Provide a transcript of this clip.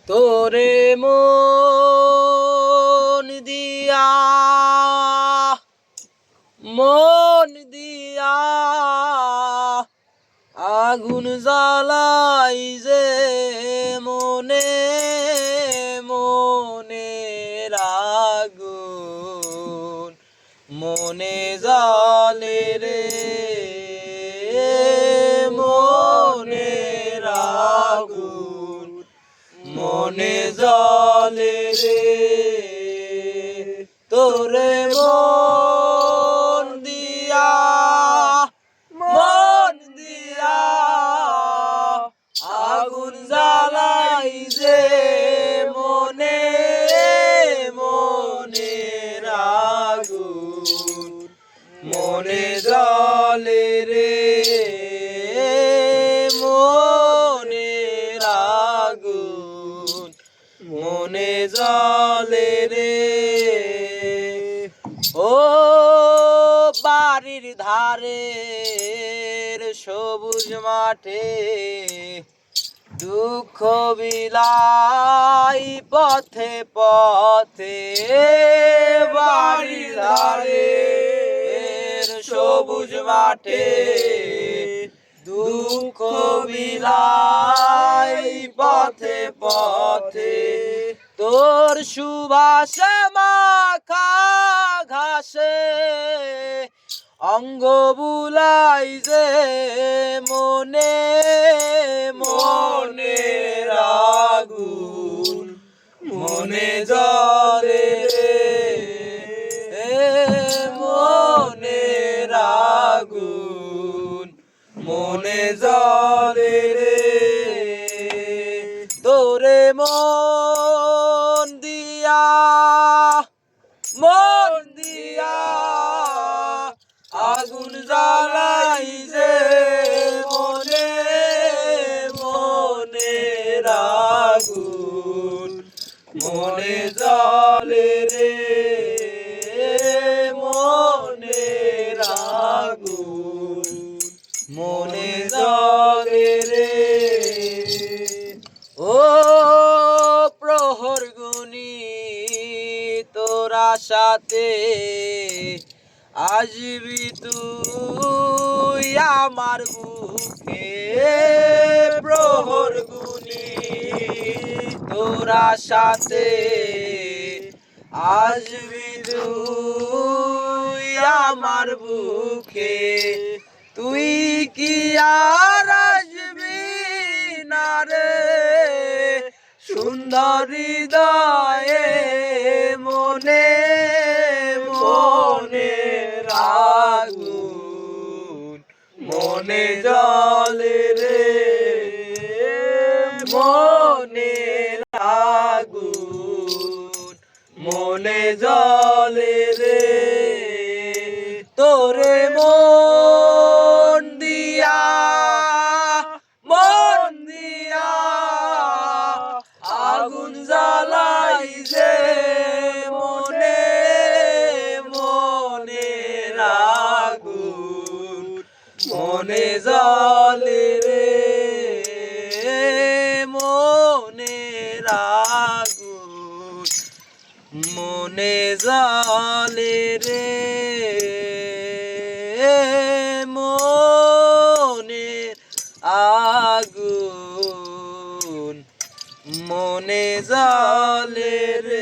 তোরে মন দিয়া আগুন জ্বালাই যে মনে মনে আগুন মনে জ্বলে রে মনে আগুন মনে জ্বলে রে তোরে মন দিয়া আগুন জ্বালাই যে মনে মনে আগুন মনে জ্বলে রে মনে আগুন মনে জ্বলে রে ও বাড়ির ধারে সবুজ মাঠে দুঃখ বিলাই পথে পথে বাড়ির ধারে সবুজ মাঠে দুঃখ বিলাই পথে পথে তোর সুবাস মাখা ঘাসে অঙ্গ বুলাই যে মনে মনে আগুন মনে জ্বলে রে মনে আগুন মনে জ্বলে রে তোরে মন দিয়া আগুন জ্বালাই যে মনে মনে আগুন মনে জ্বলে রে মনে আগুন মনে জ্বলে রে ও প্রহর গুনি তোরা সাথে আসবি তুই আমার বুকে প্রহর গুনি তোরা সাথে আসবি তুই আমার বুকে তুই কি আর আসবি না রে সুন্দর হৃদয়ে মনে মনে আগুন মনে জ্বলে রে মনে আগুন মনে জ্বলে রে তোরে মন দিয়া আগুন জ্বালাই যে মনে মনে আগুন মনে জ্বলে রে মনে আগুন মনে জ্বলে রে মনে আগুন মনে জ্বলে রে।